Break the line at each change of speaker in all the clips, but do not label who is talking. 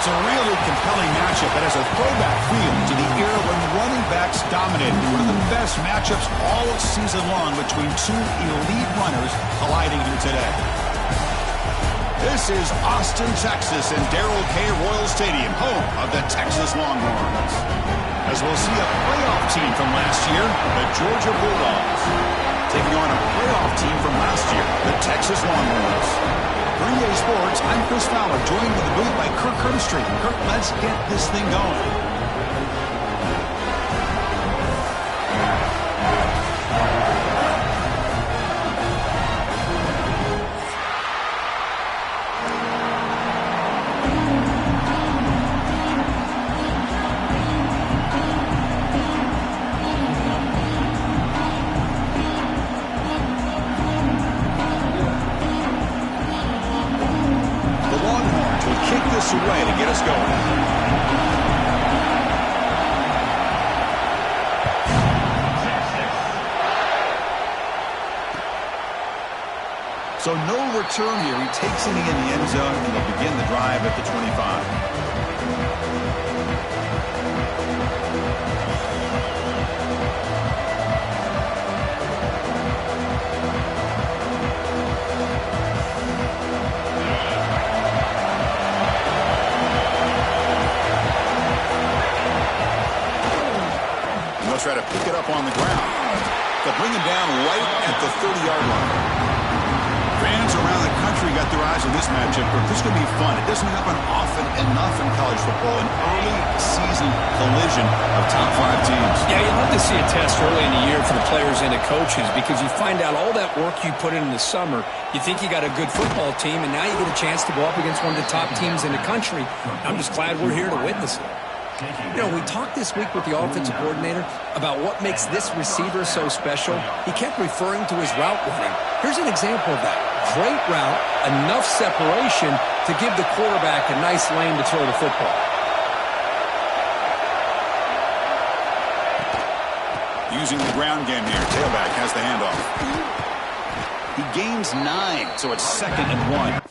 It's a really compelling matchup that has a throwback feel to the era when running backs dominated. One of the best matchups all season long between two elite runners colliding here today. This is Austin, Texas, and Darrell K. Royal Stadium, home of the Texas Longhorns. As we'll see a playoff team from last year, the Georgia Bulldogs, taking on a playoff team from last year, the Texas Longhorns. For EA Sports, I'm Chris Fowler, joined in the booth by Kirk Herbstreit. Kirk, let's get this thing going. Away to get us going. So no return here. He takes it in the end zone, and they'll begin the drive at the 25. Try to pick it up on the ground. They'll bring him down right at the 30-yard line. Fans around the country got their eyes on this matchup, but this is going to be fun. It doesn't happen often enough in college football, an early season collision of top 5 teams.
Yeah, you love to see a test early in the year for the players and the coaches because you find out all that work you put in the summer. You think you got a good football team, and now you get a chance to go up against one of the top teams in the country. I'm just glad we're here to witness it. You know, we talked this week with the offensive coordinator about what makes this receiver so special. He kept referring to his route running. Here's an example of that. Great route, enough separation to give the quarterback a nice lane to throw the football.
Using the ground game here. Tailback has the handoff. He gains 9, so it's 2nd and 1.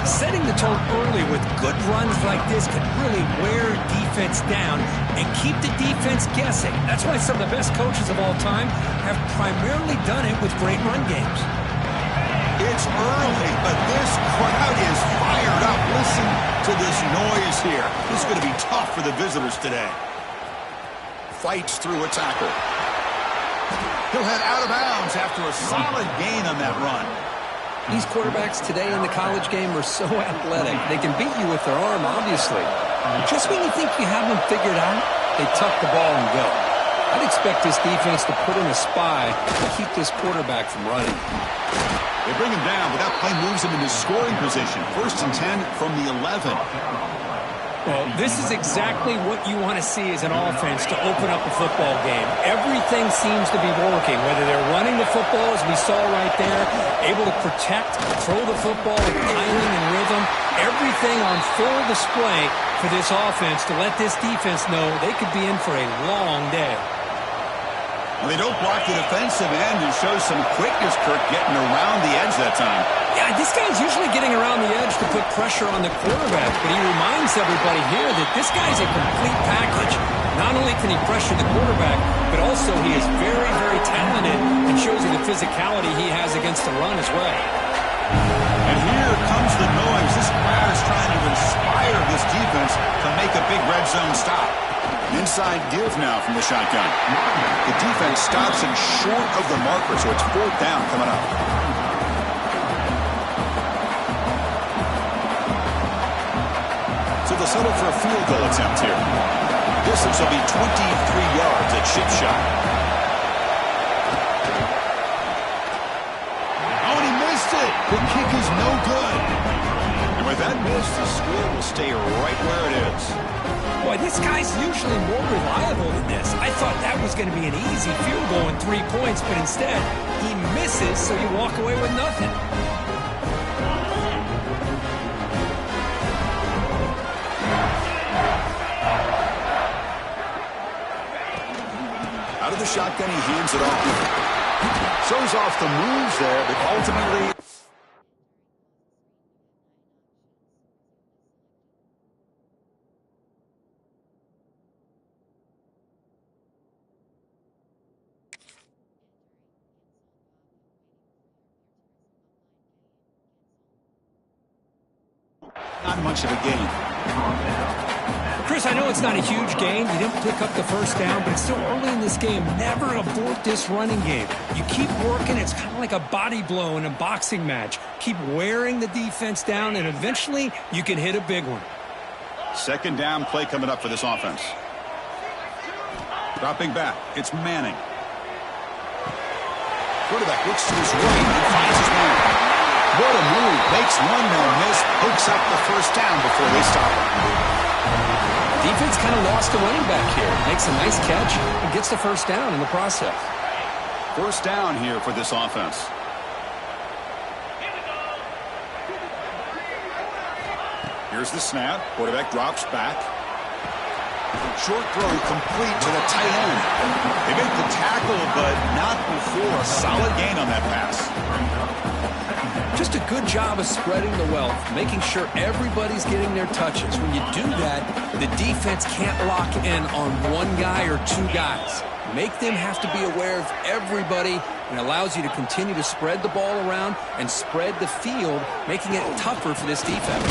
Setting the tone early with good runs like this can really wear defense down and keep the defense guessing. That's why some of the best coaches of all time have primarily done it with great run games.
It's early, but this crowd is fired up. Listen to this noise here. This is going to be tough for the visitors today. Fights through a tackle. He'll head out of bounds after a solid gain on that run.
These quarterbacks today in the college game are so athletic. They can beat you with their arm, obviously. But just when you think you have them figured out, they tuck the ball and go. I'd expect this defense to put in a spy to keep this quarterback from running.
They bring him down, but that play moves him into scoring position. 1st and 10 from the 11.
Well, this is exactly what you want to see as an offense to open up a football game. Everything seems to be working, whether they're running the football, as we saw right there, able to protect, throw the football with timing and rhythm. Everything on full display for this offense to let this defense know they could be in for a long day.
Well, they don't block the defensive end and show some quickness, Kirk, getting around the edge that time.
Yeah, this guy's usually getting around the edge to put pressure on the quarterback, but he reminds everybody here that this guy's a complete package. Not only can he pressure the quarterback, but also he is very, very talented and shows you the physicality he has against the run as well.
And here comes the noise. This crowd is trying to inspire this defense to make a big red zone stop. Inside give now from the shotgun. The defense stops him short of the marker, so it's 4th down coming up. So they'll settle for a field goal attempt here. Distance will be 23 yards at chip shot. Oh, and he missed it. it. The kick is no good. And with that miss, the score will stay right where it is.
Boy, this guy's usually more reliable than this. I thought that was going to be an easy field goal and 3 points, but instead, he misses, so you walk away with nothing.
Out of the shotgun, he hands it off. Shows off the moves there, but ultimately... not much of a gain.
Chris, I know it's not a huge gain. You didn't pick up the first down, but it's still early in this game. Never abort this running game. You keep working. It's kind of like a body blow in a boxing match. Keep wearing the defense down, and eventually you can hit a big one.
Second down play coming up for this offense. Dropping back. It's Manning. Quarterback looks to his right and finds his man. What a move. Makes one, no miss. Hooks up the first down before they stop him.
Defense kind of lost the running back here. Makes a nice catch and gets the first down in the process.
First down here for this offense. Here's the snap. Quarterback drops back. Short throw complete to the tight end. They make the tackle, but not before a solid gain on that pass.
Just a good job of spreading the wealth, making sure everybody's getting their touches. When you do that, the defense can't lock in on one guy or two guys. Make them have to be aware of everybody, and allows you to continue to spread the ball around and spread the field, making it tougher for this defense.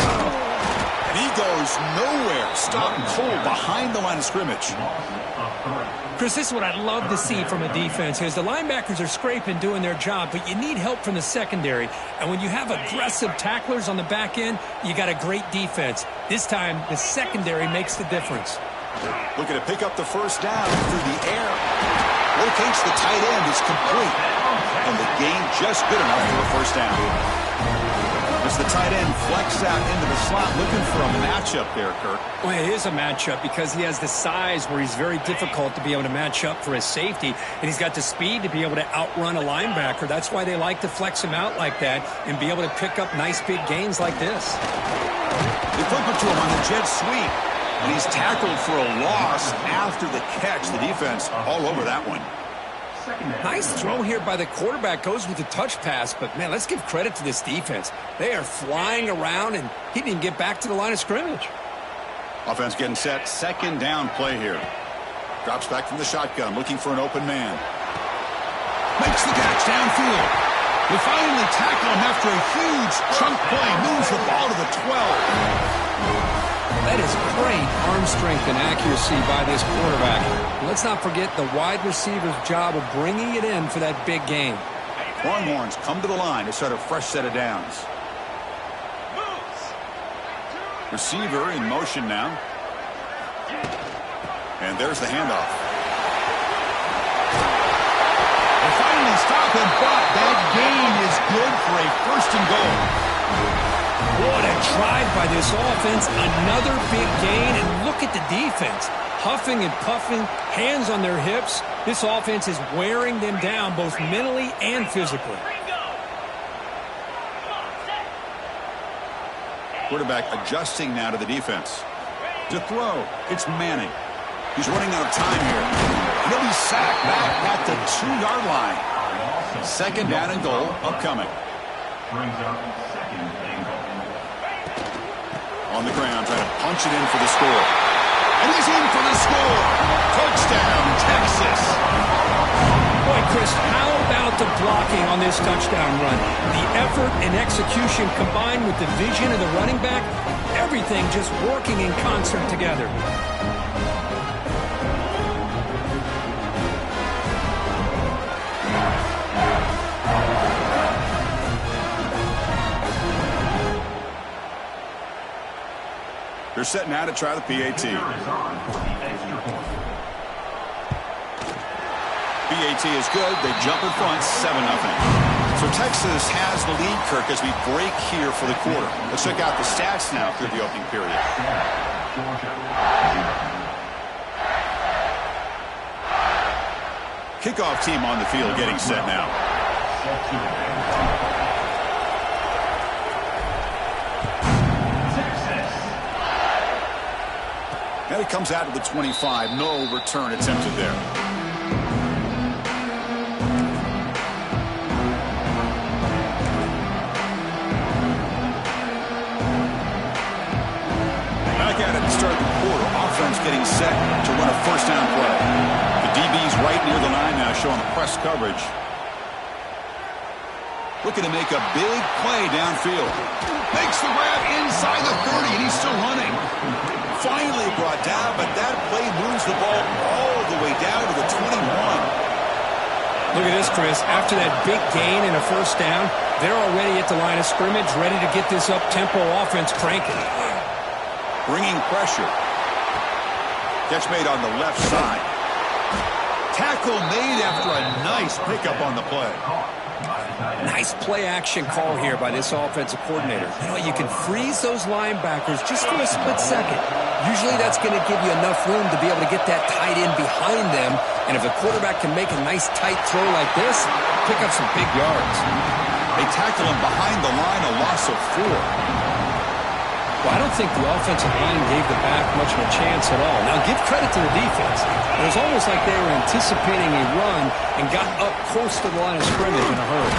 And he goes nowhere. Stop cold behind the line of scrimmage.
Chris, this is what I'd love to see from a defense is the linebackers are scraping, doing their job, but you need help from the secondary. And when you have aggressive tacklers on the back end, you got a great defense. This time, the secondary makes the difference.
Looking to pick up the first down through the air. Locates the tight end. Is complete. And the gain just good enough for a first down. As the tight end flex out into the slot, looking for a matchup there, Kirk.
Well, it is a matchup because he has the size where he's very difficult to be able to match up for his safety, and he's got the speed to be able to outrun a linebacker. That's why they like to flex him out like that and be able to pick up nice big gains like this.
They flip it to him on the jet sweep, and he's tackled for a loss after the catch. The defense all over that one.
Nice throw here by the quarterback. Goes with the touch pass, but, man, let's give credit to this defense. They are flying around, and he didn't get back to the line of scrimmage.
Offense getting set. Second down play here. Drops back from the shotgun, looking for an open man. Makes the catch downfield. They finally tackle him after a huge chunk play. Moves the ball to the 12.
That is great arm strength and accuracy by this quarterback. Let's not forget the wide receiver's job of bringing it in for that big game.
Longhorns come to the line to start a fresh set of downs. Receiver in motion now. And there's the handoff. They finally stop him, but that gain is good for a first and goal.
What a drive by this offense. Another big gain, and look at the defense. Huffing and puffing, hands on their hips. This offense is wearing them down both mentally and physically.
Quarterback adjusting now to the defense. To throw, it's Manning. He's running out of time here. And he'll be sacked back at the 2-yard line. Second down and goal upcoming. On the ground, trying to punch it in for the score. And he's in for the score. Touchdown, Texas.
Boy, Chris, how about the blocking on this touchdown run? The effort and execution combined with the vision of the running back, everything just working in concert together.
They're set now to try the PAT. PAT is good. They jump in front, 7-0. So Texas has the lead, Kirk, as we break here for the quarter. Let's check out the stats now through the opening period. Kickoff team on the field getting set now. And it comes out to the 25. No return attempted there. Back at it to start the quarter. Offense getting set to run a first down play. The DB's right near the line now, showing press coverage. Looking to make a big play downfield. Makes the grab inside the 30, and he's still running. Finally brought down, but that play moves the ball all the way down to the 21.
Look at this, Chris. After that big gain and a first down, they're already at the line of scrimmage, ready to get this up-tempo offense cranking.
Bringing pressure. Catch made on the left side. Tackle made after a nice pickup on the play.
Nice play-action call here by this offensive coordinator. You know, you can freeze those linebackers just for a split second. Usually that's going to give you enough room to be able to get that tight end behind them. And if the quarterback can make a nice tight throw like this, pick up some big yards.
They tackle him behind the line, a loss of 4.
Well, I don't think the offensive line gave the back much of a chance at all. Now, give credit to the defense. It was almost like they were anticipating a run and got up close to the line of scrimmage in a hurry.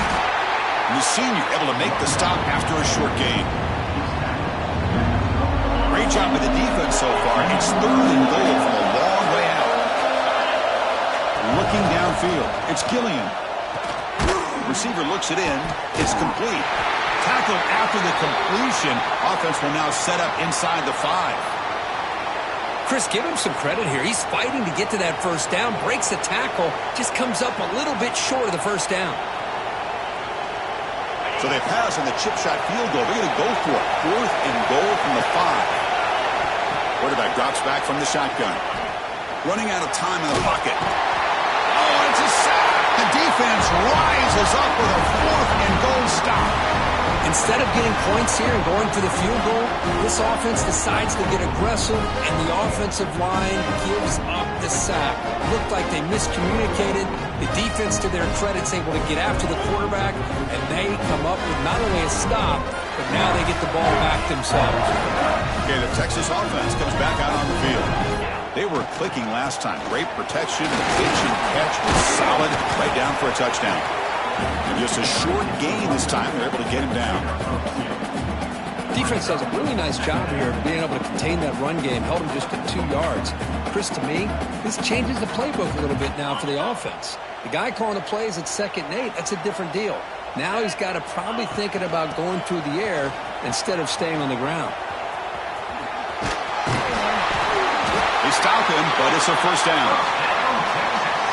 And the senior able to make the stop after a short gain. Great job by the defense so far. It's 3rd and goal from a long way out. Looking downfield. It's Gillian. Receiver looks it in. It's complete. Tackled after the completion. Offense will now set up inside the 5.
Chris, give him some credit here. He's fighting to get to that first down, breaks the tackle, just comes up a little bit short of the first down.
So they pass on the chip shot field goal. They're going to go for it. 4th and goal from the 5. Quarterback drops back from the shotgun. Running out of time in the pocket. Oh, it's a sack. The defense rises up with a 4th and goal stop.
Instead of getting points here and going for the field goal, this offense decides to get aggressive, and the offensive line gives up the sack. Looked like they miscommunicated. The defense, to their credit, is able to get after the quarterback, and they come up with not only a stop, but now they get the ball back themselves.
Okay, the Texas offense comes back out on the field. They were clicking last time. Great protection. The pitch and catch was solid right down for a touchdown. And just a short gain this time. They're able to get him down.
Defense does a really nice job here of being able to contain that run game. Held him just at 2 yards. Chris, to me, this changes the playbook a little bit now for the offense. The guy calling the plays at 2nd and 8, that's a different deal. Now he's got to probably thinking about going through the air instead of staying on the ground.
They stop him, but it's a first down.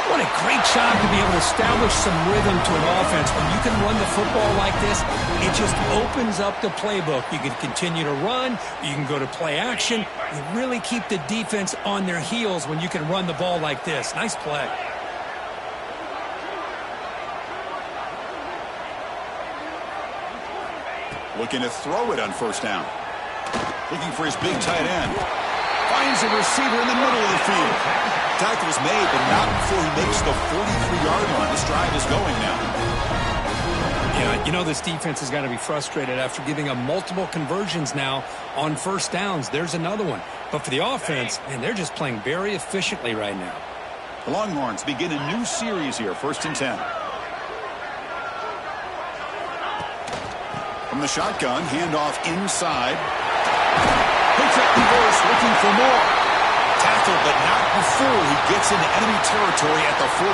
What a great job to be able to establish some rhythm to an offense. When you can run the football like this, it just opens up the playbook. You can continue to run. You can go to play action. You really keep the defense on their heels when you can run the ball like this. Nice play.
Looking to throw it on first down. Looking for his big tight end. Finds a receiver in the middle of the field. Tackle is made, but not before he makes the 43-yard line. This drive is going now.
Yeah, you know this defense has got to be frustrated after giving them multiple conversions now on first downs. There's another one. But for the offense, man, they're just playing very efficiently right now.
The Longhorns begin a new series here, 1st and 10. From the shotgun, handoff inside. Picks up reverse, looking for more. Tackled, but not before he gets into enemy territory at the 45.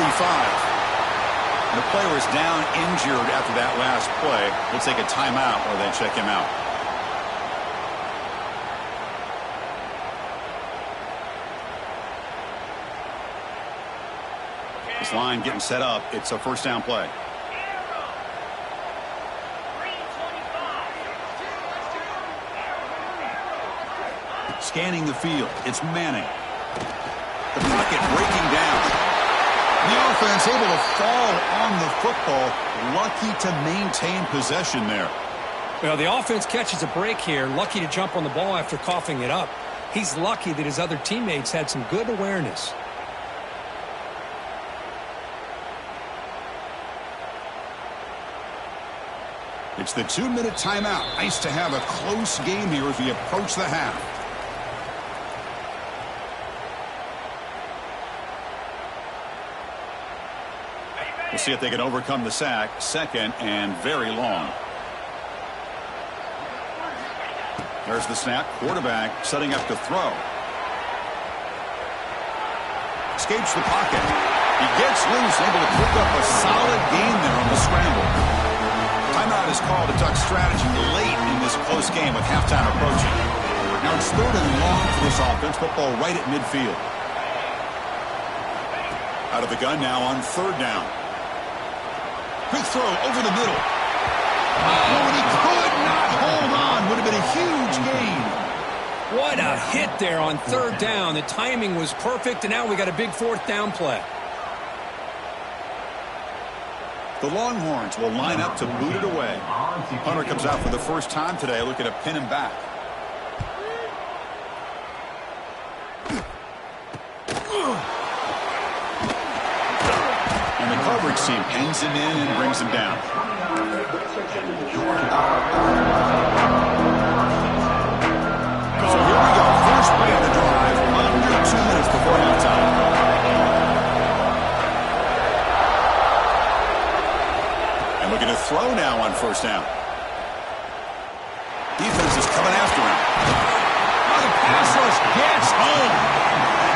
The player is down injured after that last play. We'll take a timeout or then check him out. This line getting set up. It's a first down play. Scanning the field. It's Manning. The pocket breaking down. The offense able to fall on the football. Lucky to maintain possession there.
Well, the offense catches a break here. Lucky to jump on the ball after coughing it up. He's lucky that his other teammates had some good awareness.
It's the 2-minute timeout. Nice to have a close game here as we approach the half. We'll see if they can overcome the sack. Second and very long. There's the snap. Quarterback setting up to throw. Escapes the pocket. He gets loose, able to pick up a solid gain there on the scramble. Timeout is called to duck strategy late in this close game with halftime approaching. Now it's 3rd and long for this offense. Football right at midfield. Out of the gun now on 3rd down. Quick throw over the middle. Oh, and he could not hold on. Would have been a huge gain.
What a hit there on 3rd down. The timing was perfect, and now we got a big 4th down play.
The Longhorns will line up to boot it away. Hunter comes out for the first time today, looking to pin him back. And the coverage team hangs him in and brings him down. So here we go. First play of the drive, under 2 minutes before halftime. And looking to throw now on 1st down. Defense is coming after him. Oh, the pass rush gets home.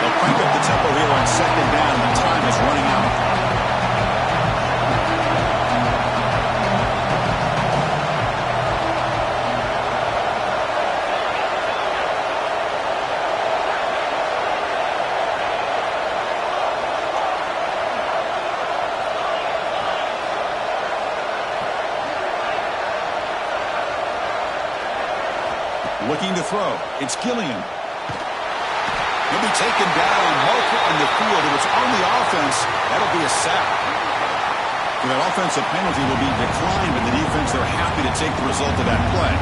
They'll crank up the tempo here on 2nd down, and the time is running out. Looking to throw. It's Gilliam. He'll be taken down. Marker on the field. If it's on the offense, that'll be a sack. So that offensive penalty will be declined, but the defense, they're happy to take the result of that play.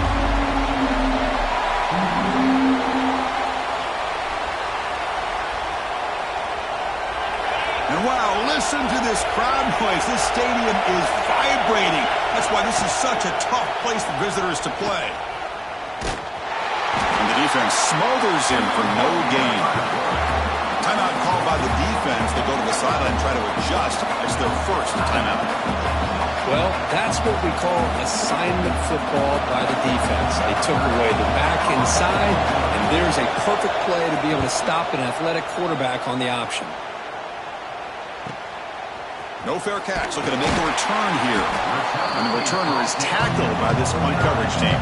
And wow, listen to this crowd noise. This stadium is vibrating. That's why this is such a tough place for visitors to play. Defense smothers him for no gain. Timeout called by the defense. They go to the sideline and try to adjust. It's their first timeout.
Well, that's what we call assignment football by the defense. They took away the back inside, and there's a perfect play to be able to stop an athletic quarterback on the option.
No fair catch. Looking to make a return here. And the returner is tackled by this punt coverage team.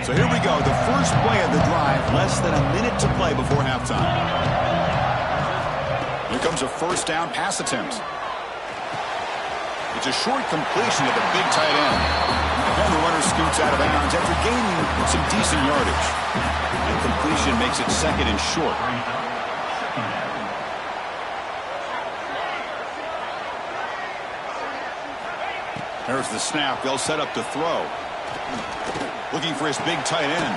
So here we go, the first play of the drive, less than a minute to play before halftime. Here comes a 1st down pass attempt. It's a short completion to the big tight end. And the runner scoots out of bounds after gaining some decent yardage. And completion makes it 2nd and short. There's the snap. They'll set up to throw. Looking for his big tight end.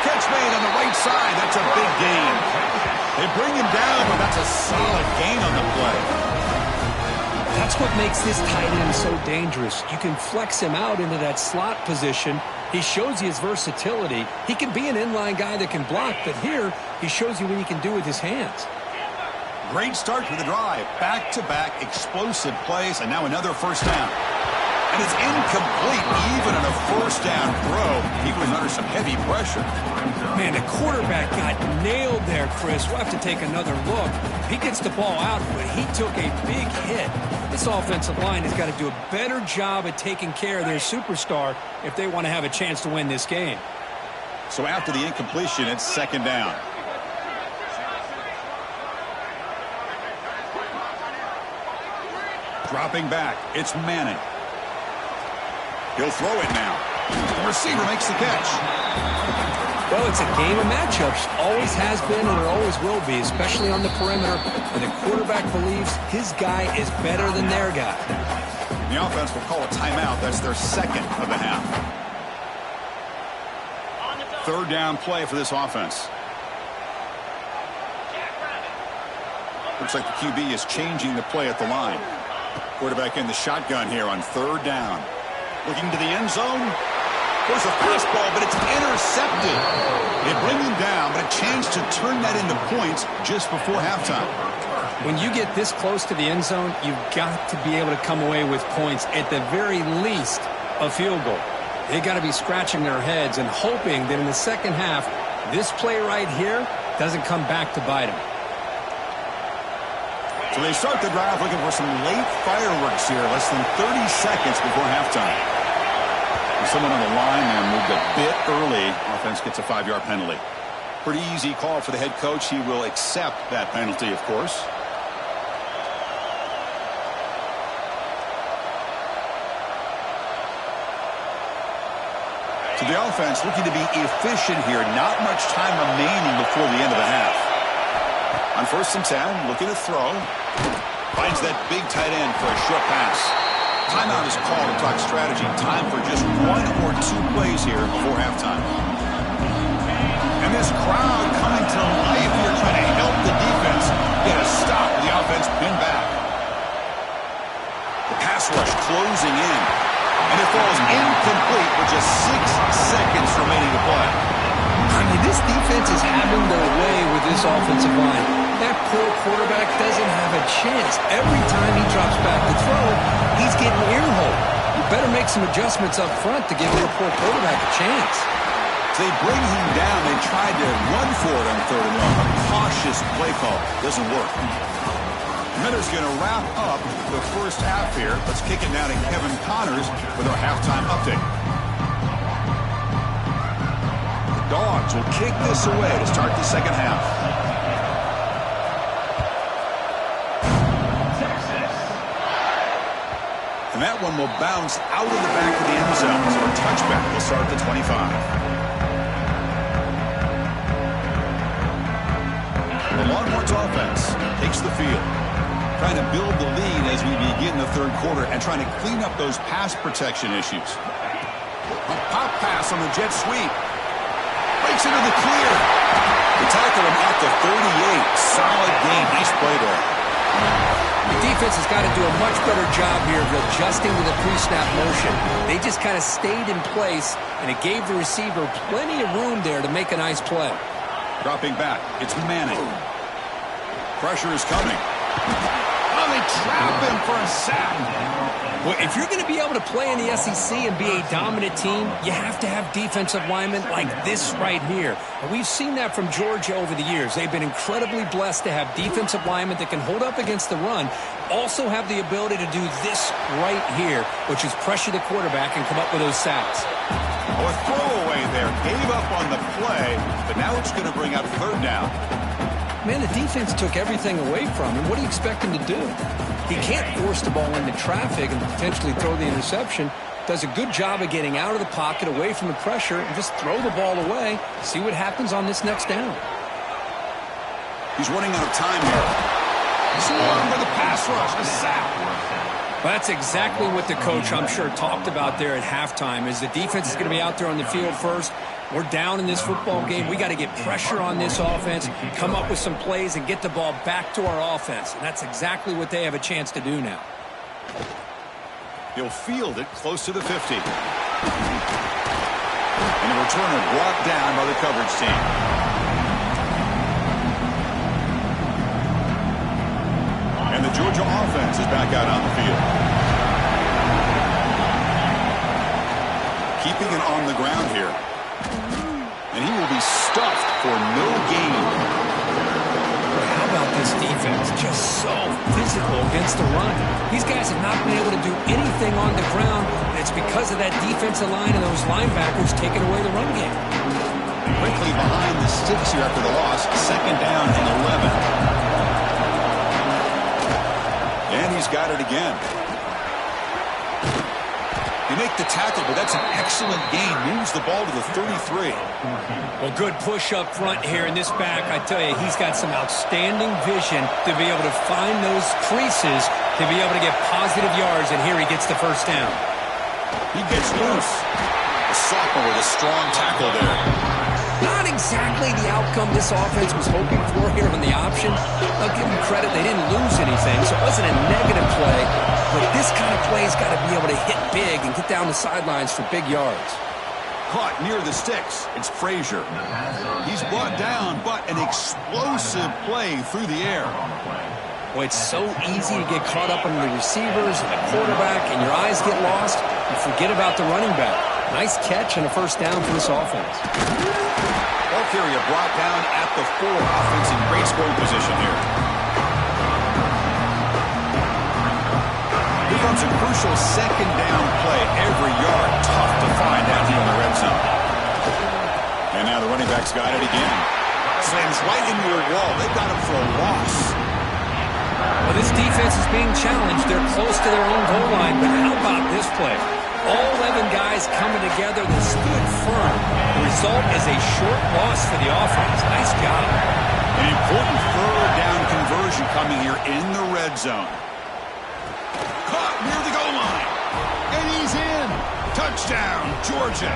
Catch made on the right side. That's a big gain. They bring him down, but that's a solid gain on the play.
That's what makes this tight end so dangerous. You can flex him out into that slot position. He shows you his versatility. He can be an inline guy that can block, but here he shows you what he can do with his hands.
Great start to the drive. Back-to-back explosive plays, and now another 1st down. And it's incomplete, even on a 1st down throw. He was under some heavy pressure.
Man, the quarterback got nailed there, Chris. We'll have to take another look. He gets the ball out, but he took a big hit. This offensive line has got to do a better job at taking care of their superstar if they want to have a chance to win this game.
So after the incompletion, it's 2nd down. Dropping back, it's Manning. He'll throw it now. The receiver makes the catch.
Well, it's a game of matchups. Always has been and it always will be, especially on the perimeter. And the quarterback believes his guy is better than their guy.
The offense will call a timeout. That's their second of the half. Third down play for this offense. Looks like the QB is changing the play at the line. Quarterback in the shotgun here on third down. Looking to the end zone. There's a fastball, but it's intercepted. They bring him down, but a chance to turn that into points just before halftime.
When you get this close to the end zone, you've got to be able to come away with points, at the very least, a field goal. They got to be scratching their heads and hoping that in the second half, this play right here doesn't come back to bite them.
So they start the drive looking for some late fireworks here, less than 30 seconds before halftime. Someone on the line there moved a bit early. Offense gets a 5-yard penalty. Pretty easy call for the head coach. He will accept that penalty, of course. So the offense looking to be efficient here. Not much time remaining before the end of the half. On 1st and 10, looking to throw. Finds that big tight end for a short pass. Timeout is called to talk strategy. Time for just 1 or 2 plays here before halftime. And this crowd coming to life here, trying to help the defense get a stop with the offense pinned back. The pass rush closing in. And it falls incomplete with just 6 seconds remaining to play.
I mean, this defense is having their way with this offensive line. That poor quarterback doesn't have a chance. Every time he drops back to throw, he's getting earholed. You better make some adjustments up front to give your poor quarterback a chance.
So they bring him down. They tried to run for it on 3rd and 1. A cautious play call doesn't work. Miller's going to wrap up the first half here. Let's kick it now to Kevin Connors with our halftime update. The Dogs will kick this away to start the second half. And that one will bounce out of the back of the end zone. So a touchback will start at the 25. The Longhorns offense takes the field, trying to build the lead as we begin the third quarter and trying to clean up those pass protection issues. A pop pass on the jet sweep. Breaks into the clear. They tackle him at the 38. Solid game. Nice play there.
The defense has got to do a much better job here of adjusting to the pre-snap motion. They just kind of stayed in place, and it gave the receiver plenty of room there to make a nice play.
Dropping back, it's Manning. Pressure is coming. Oh, they trap him for a sack.
Well, if you're going to be able to play in the SEC and be a dominant team, you have to have defensive linemen like this right here. And we've seen that from Georgia over the years. They've been incredibly blessed to have defensive linemen that can hold up against the run, also have the ability to do this right here, which is pressure the quarterback and come up with those sacks.
Oh, a throwaway there. Gave up on the play, but now it's going to bring up 3rd down.
Man, the defense took everything away from him. What do you expect him to do? He can't force the ball into traffic and potentially throw the interception. Does a good job of getting out of the pocket, away from the pressure, and just throw the ball away. See what happens on this next down.
He's running out of time here. Swarm with a pass rush, a sack.
Well, that's exactly what the coach, I'm sure, talked about there at halftime, is the defense is going to be out there on the field first. We're down in this football game. We got to get pressure on this offense, come up with some plays, and get the ball back to our offense. And that's exactly what they have a chance to do now.
He'll field it close to the 50. And the returner brought down by the coverage team. And the Georgia offense is back out on the field. Keeping it on the ground here. And he will be stuffed for no gain.
How about this defense? Just so physical against the run. These guys have not been able to do anything on the ground. And it's because of that defensive line and those linebackers taking away the run game.
Quickly behind the sticks here after the loss. 2nd down and 11. And he's got it again. And make the tackle, but that's an excellent gain. Moves the ball to the 33.
Well, good push up front here in this back. I tell you, he's got some outstanding vision to be able to find those creases, to be able to get positive yards, and here he gets the first down.
He gets loose. A sophomore with a strong tackle there.
Not exactly the outcome this offense was hoping for here on the option. I'll give them credit. They didn't lose anything, so it wasn't a negative play. But this kind of play's got to be able to hit big and get down the sidelines for big yards.
Caught near the sticks. It's Frazier. He's brought down, but an explosive play through the air.
Boy, it's so easy to get caught up on the receivers and the quarterback, and your eyes get lost. You forget about the running back. Nice catch and a first down for this offense.
Ball carrier brought down at the 4. Offense in great scoring position here. Here comes a crucial second down play. Every yard tough to find out here in the red zone. And now the running back's got it again. Slams right into a wall. They've got him for a loss.
Well, this defense is being challenged. They're close to their own goal line, but how about this play? All 11 guys coming together that stood firm. The result is a short loss for the offense. Nice job.
An important third down conversion coming here in the red zone. Caught near the goal line. And he's in. Touchdown, Georgia.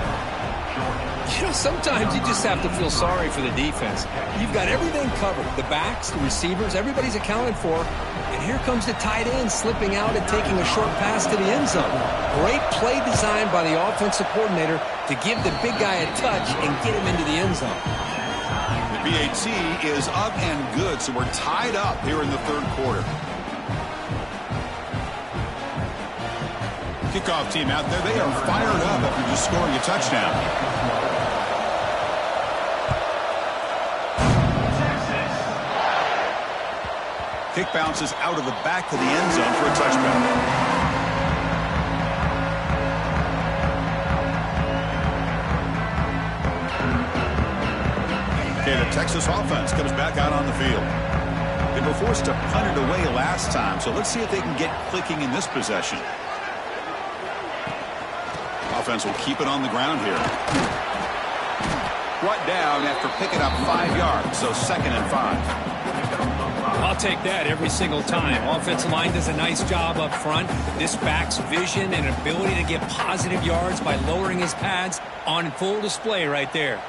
You know, sometimes you just have to feel sorry for the defense. You've got everything covered. The backs, the receivers, everybody's accounted for. And here comes the tight end slipping out and taking a short pass to the end zone. Great play design by the offensive coordinator to give the big guy a touch and get him into the end zone.
The BAT is up and good, so we're tied up here in the third quarter. Kickoff team out there, they are fired up after just scoring a touchdown. Kick bounces out of the back of the end zone for a touchback. Okay, the Texas offense comes back out on the field. They were forced to punt it away last time, so let's see if they can get clicking in this possession. Offense will keep it on the ground here. Brought down after picking up 5 yards, so 2nd and 5.
I'll take that every single time. Offensive line does a nice job up front. This back's vision and ability to get positive yards by lowering his pads on full display right there.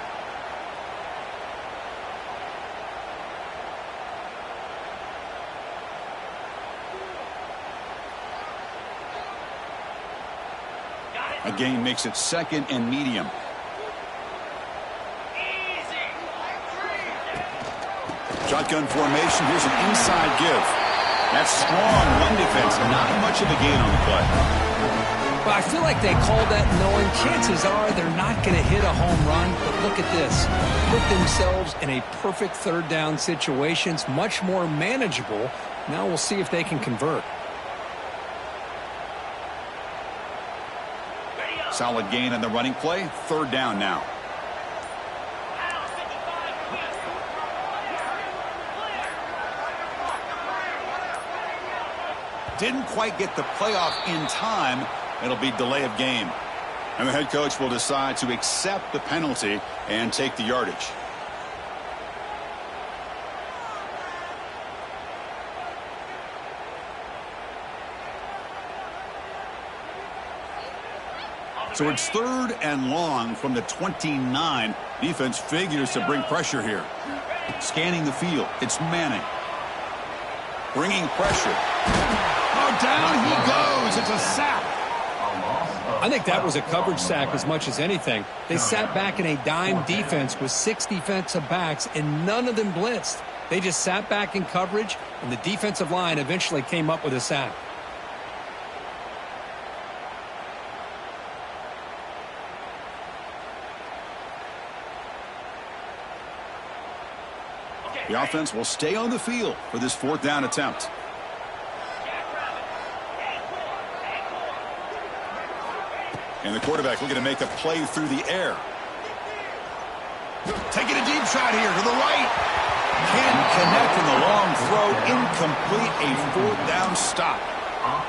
A gain makes it 2nd and medium. Shotgun formation. Here's an inside give. That's strong run defense. Not much of a gain on the play.
But I feel like they called that knowing chances are they're not going to hit a home run. But look at this. Put themselves in a perfect third down situation. It's much more manageable. Now we'll see if they can convert.
Solid gain on the running play. 3rd down now. Didn't quite get the playoff in time. It'll be delay of game. And the head coach will decide to accept the penalty and take the yardage. So it's 3rd and long from the 29. Defense figures to bring pressure here. Scanning the field. It's Manning. Bringing pressure. Oh, down he goes. It's a sack.
I think that was a coverage sack as much as anything. They sat back in a dime defense with 6 defensive backs, and none of them blitzed. They just sat back in coverage, and the defensive line eventually came up with a sack.
The offense will stay on the field for this 4th down attempt. And the quarterback looking to make a play through the air. Taking a deep shot here to the right. Can't connect in the long throw. Incomplete. A 4th down stop.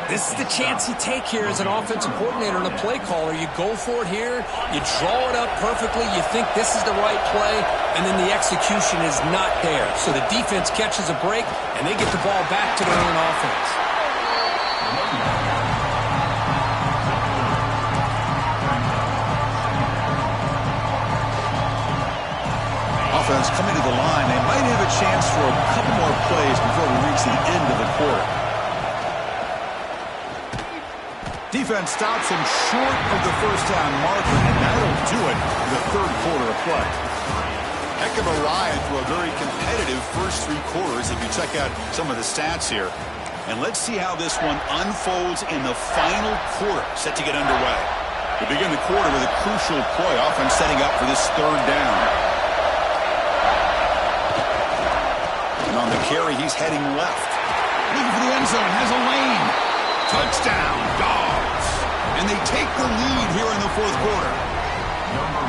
This is the chance you take here as an offensive coordinator and a play caller. You go for it here. You draw it up perfectly. You think this is the right play, and then the execution is not there. So the defense catches a break, and they get the ball back to their own offense.
Offense coming to the line. They might have a chance for a couple more plays before we reach the end of the quarter. Defense stops him short of the first down marker, and that'll do it for the third quarter of play. Heck of a ride through a very competitive first three quarters if you check out some of the stats here. And let's see how this one unfolds in the final quarter, set to get underway. We begin the quarter with a crucial play, often setting up for this third down. And on the carry, he's heading left. Looking for the end zone, has a lane. Touchdown, Dogs. And they take the lead here in the fourth quarter.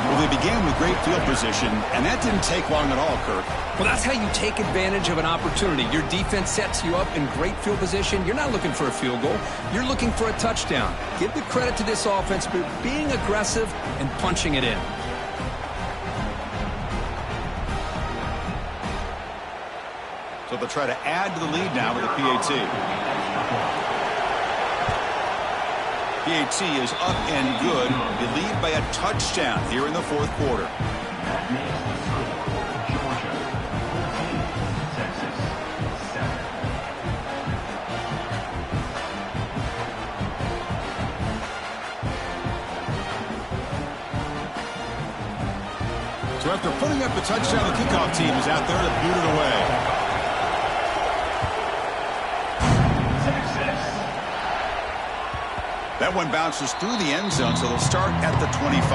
Well, they began with great field position, and that didn't take long at all, Kirk.
Well, that's how you take advantage of an opportunity. Your defense sets you up in great field position. You're not looking for a field goal. You're looking for a touchdown. Give the credit to this offense for being aggressive and punching it in.
So they'll try to add to the lead now with a PAT. PAT is up and good. They lead by a touchdown here in the fourth quarter. So after putting up the touchdown, the kickoff team is out there to boot it away. That one bounces through the end zone, so they'll start at the 25.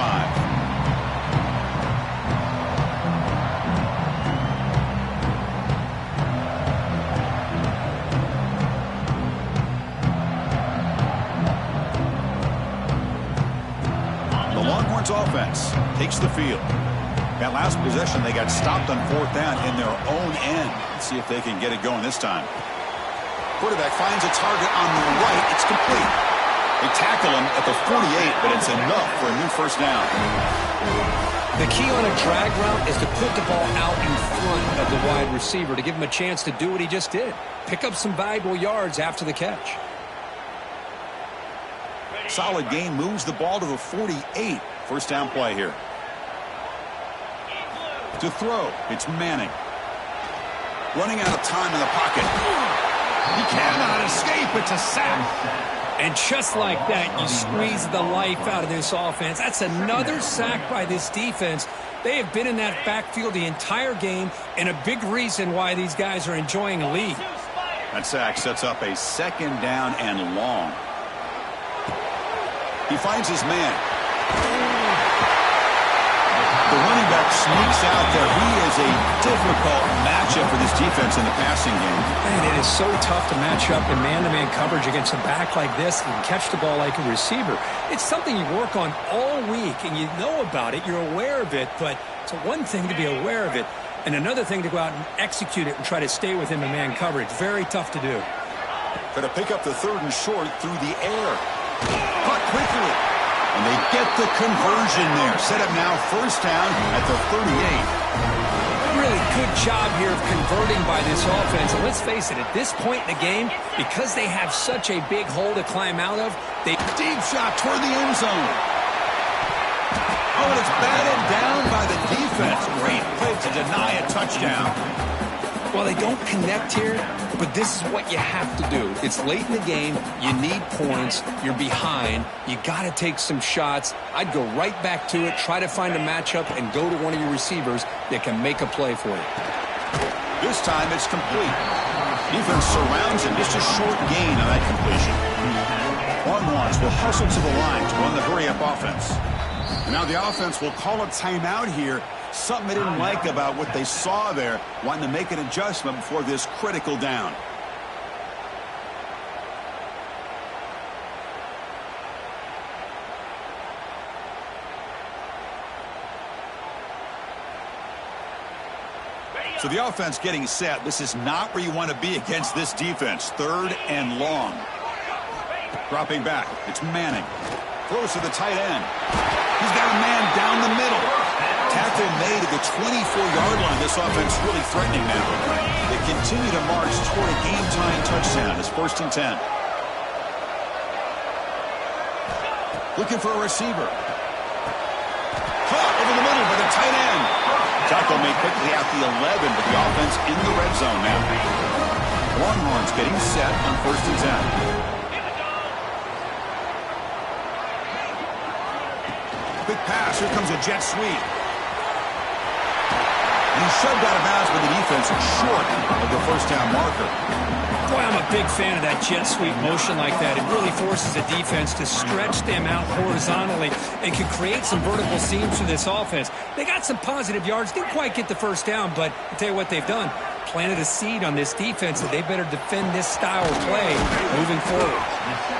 The Longhorns offense takes the field. That last possession, they got stopped on fourth down in their own end. Let's see if they can get it going this time. Quarterback finds a target on the right. It's complete. They tackle him at the 48, but it's enough for a new first down.
The key on a drag route is to put the ball out in front of the wide receiver to give him a chance to do what he just did. Pick up some valuable yards after the catch.
Solid gain moves the ball to the 48. First down play here. To throw, it's Manning. Running out of time in the pocket. He cannot escape. It's a sack.
And just like that, you squeeze the life out of this offense. That's another sack by this defense. They have been in that backfield the entire game, and a big reason why these guys are enjoying a lead.
That sack sets up a second down and long. He finds his man. The running back sneaks out there. He is a difficult matchup for this defense in the passing game.
Man, it is so tough to match up in man-to-man coverage against a back like this and catch the ball like a receiver. It's something you work on all week, and you know about it. You're aware of it, but it's one thing to be aware of it, and another thing to go out and execute it and try to stay within the man coverage. Very tough to do.
Try to pick up the third and short through the air. Caught quickly. And they get the conversion there. Set up now first down at the 38.
Really good job here of converting by this offense. And let's face it, at this point in the game, because they have such a big hole to climb out of, they
deep shot toward the end zone. Oh, and it's batted down by the defense. Great play to deny a touchdown.
Well, they don't connect here, but this is what you have to do. It's late in the game. You need points. You're behind. You got to take some shots. I'd go right back to it, try to find a matchup, and go to one of your receivers that can make a play for you.
This time it's complete. Defense surrounds him. Just a short gain on that completion. Longhorns will hustle to the line to run the hurry-up offense. And now the offense will call a timeout here. Something they didn't like about what they saw there, wanting to make an adjustment before this critical down. So the offense getting set. This is not where you want to be against this defense. Third and long. Dropping back. It's Manning. Throws to the tight end. He's got a man down the middle. Tackle made at the 24-yard line. This offense really threatening now. They continue to march toward a game-tying touchdown. It's 1st and 10. Looking for a receiver. Caught over the middle by the tight end. Tackle made quickly at the 11, but the offense in the red zone now. Longhorns getting set on 1st and 10. Quick pass. Here comes a jet sweep. And he's shoved out of bounds by the defense short of the first down marker.
Boy, I'm a big fan of that jet sweep motion like that. It really forces the defense to stretch them out horizontally and can create some vertical seams for this offense. They got some positive yards. Didn't quite get the first down, but I'll tell you what they've done. Planted a seed on this defense that they better defend this style of play moving forward.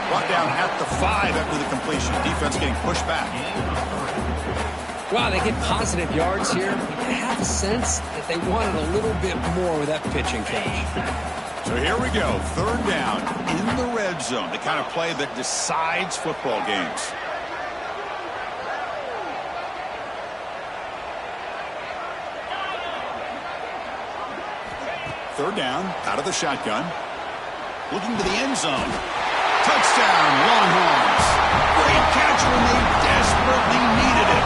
Brought down at the 5 after the completion. Defense getting pushed back.
Wow, they get positive yards here. I have a sense that they wanted a little bit more with that pitching coach.
So here we go. 3rd down in the red zone. The kind of play that decides football games. Third down, out of the shotgun. Looking to the end zone. Touchdown, Longhorns. Great catch when they desperately needed it.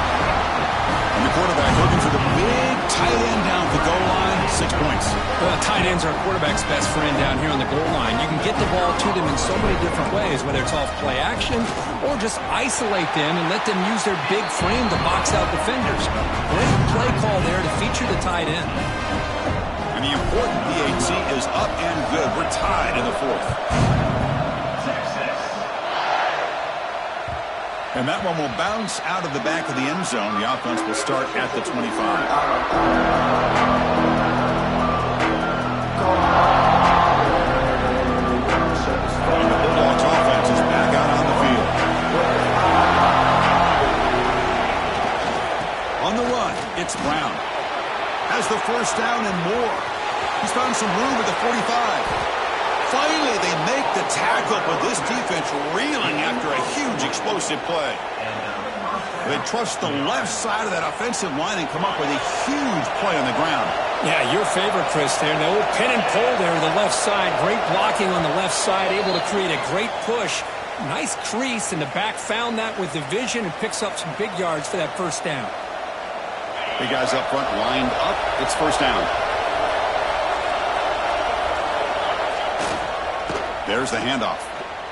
And the quarterback looking for the big tight end down the goal line. 6 points.
Well, tight ends are a quarterback's best friend down here on the goal line. You can get the ball to them in so many different ways, whether it's off play action or just isolate them and let them use their big frame to box out defenders. Great play call there to feature the tight end.
And the important PAT is up and good. We're tied in the 4th. And that one will bounce out of the back of the end zone. The offense will start at the 25. And the Bulldogs offense is back out on the field. On the run, it's Brown. Has the first down and more. He's found some room at the 45. Finally, they make the tackle, but this defense reeling after a huge explosive play. They trust the left side of that offensive line and come up with a huge play on the ground.
Yeah, your favorite, Chris, there. The old pin and pull there to the left side. Great blocking on the left side, able to create a great push. Nice crease, and the back found that with the vision and picks up some big yards for that first down.
Big guys up front lined up. It's first down. There's the handoff.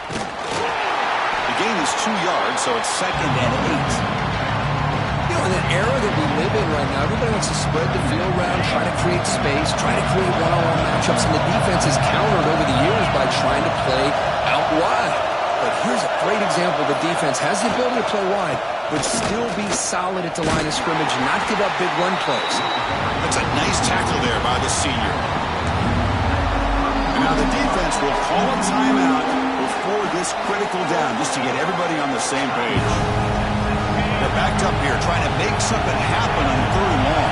The gain is 2 yards, so it's 2nd and 8.
You know, in the era that we live in right now, everybody wants to spread the field around, try to create space, try to create one-on-one matchups, and the defense has countered over the years by trying to play out wide. But here's a great example. The defense has the ability to play wide, but still be solid at the line of scrimmage and not give up big run plays.
That's a nice tackle there by the senior. Now the defense will call a timeout before this critical down just to get everybody on the same page. They're backed up here trying to make something happen on 3rd and long.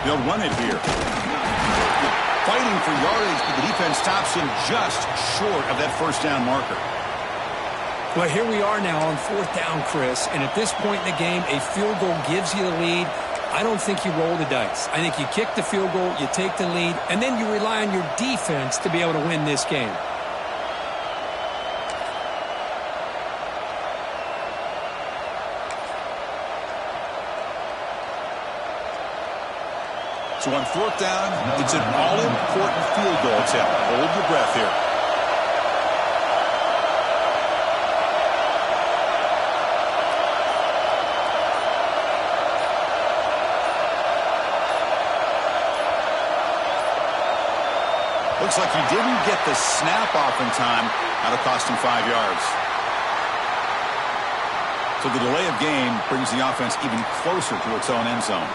They'll run it here. Fighting for yardage, but the defense stops him just short of that first down marker.
Well, here we are now on 4th down, Chris, and at this point in the game, a field goal gives you the lead. I don't think you roll the dice. I think you kick the field goal, you take the lead, and then you rely on your defense to be able to win this game.
So on 4th down, it's an all-important field goal attempt. Hold your breath here. Looks like he didn't get the snap off in time. That'll cost him 5 yards. So the delay of game brings the offense even closer to its own end zone.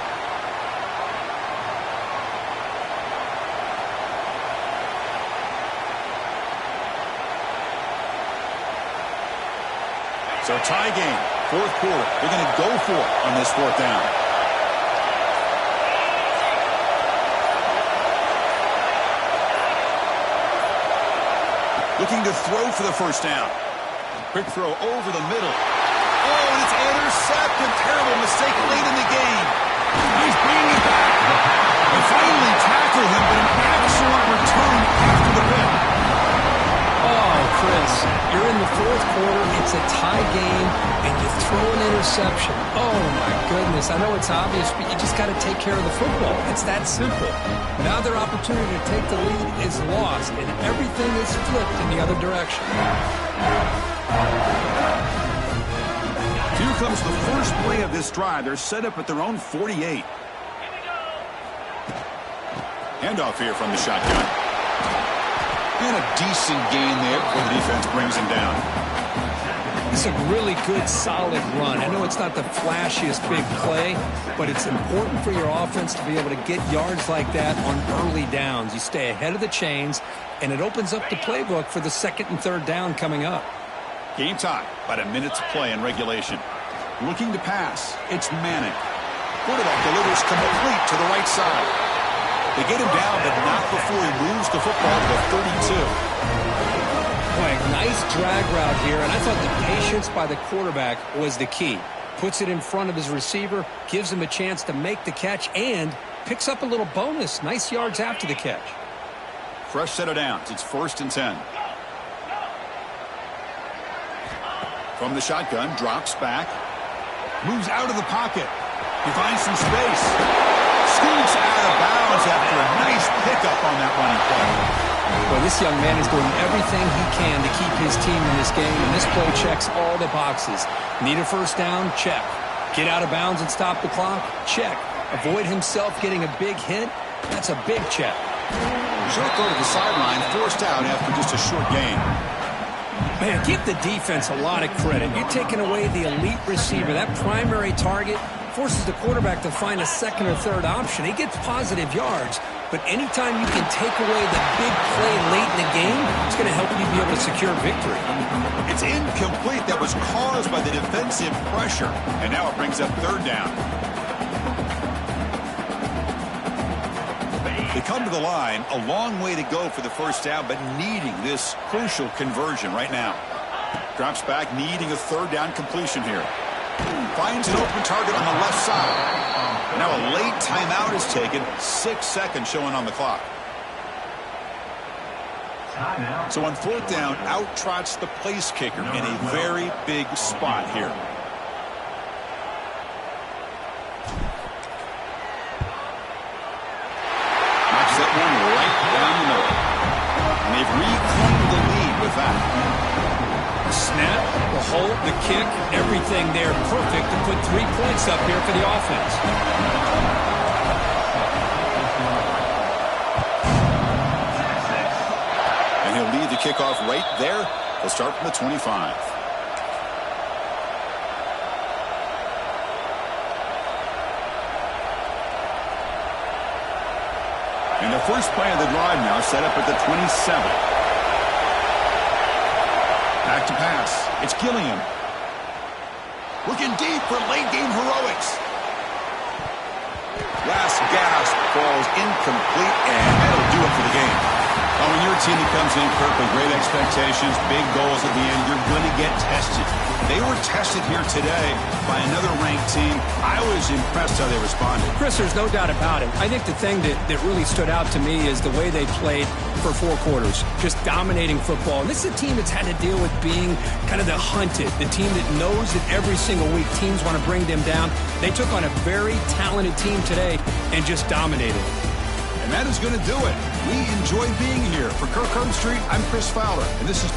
So tie game, 4th quarter. They're going to go for it on this 4th down. Looking to throw for the first down. Quick throw over the middle. Oh, and it's intercepted. Terrible mistake late in the game. He's bringing it back. They finally tackle him, but an excellent return after the pick.
Oh, Chris, you're in the fourth quarter. It's a tie game, and you throw an interception. Oh, my goodness. I know it's obvious, but you just got to take care of the football. It's that simple. Now their opportunity to take the lead is lost, and everything is flipped in the other direction.
Here comes the first play of this drive. They're set up at their own 48. Handoff here from the shotgun. And a decent gain there before the defense brings him down.
This is a really good, solid run. I know it's not the flashiest big play, but it's important for your offense to be able to get yards like that on early downs. You stay ahead of the chains, and it opens up the playbook for the second and third down coming up.
Game time. About a minute to play in regulation. Looking to pass. It's Manning. Quarterback delivers complete to the right side. They get him down, but not before he moves the football to the 32.
Boy, nice drag route here, and I thought the patience by the quarterback was the key. Puts it in front of his receiver, gives him a chance to make the catch, and picks up a little bonus. Nice yards after the catch.
Fresh set of downs. It's 1st and 10. From the shotgun, drops back. Moves out of the pocket. He finds some space. Scoots out of bounds after a nice pickup on that running play.
Well, this young man is doing everything he can to keep his team in this game, and this play checks all the boxes. Need a first down? Check. Get out of bounds and stop the clock? Check. Avoid himself getting a big hit? That's a big check.
Short go to the sideline, forced out after just a short gain.
Man, give the defense a lot of credit. You're taking away the elite receiver. That primary target forces the quarterback to find a second or third option. He gets positive yards, but anytime you can take away the big play late in the game, it's going to help you be able to secure victory.
It's incomplete. That was caused by the defensive pressure, and now it brings up third down. They come to the line, a long way to go for the first down, but needing this crucial conversion right now. Drops back, needing a third down completion here. Finds an open target on the left side. Now a late timeout is taken. 6 seconds showing on the clock. So on fourth down, out trots the place kicker in a very big spot here. Knocks that one right down the middle. And they've reclaimed the lead with that.
Snap, the hold, the kick, everything there perfect to put 3 points up here for the offense.
And he'll lead the kickoff right there. They'll start from the 25. And the first play of the drive now set up at the 27. Back to pass. It's Gilliam. Looking deep for late game heroics. Last gasp falls incomplete, and that'll do it for the game. Well, when you're a team that comes in, Kirk, with great expectations, big goals at the end, you're going to get tested. They were tested here today by another ranked team. I was impressed how they responded.
Chris, there's no doubt about it. I think the thing that really stood out to me is the way they played for 4 quarters, just dominating football. And this is a team that's had to deal with being kind of the hunted, the team that knows that every single week teams want to bring them down. They took on a very talented team today and just dominated.
And that is going to do it. We enjoy being here. For Kirk Herbstreit, I'm Chris Fowler, and this is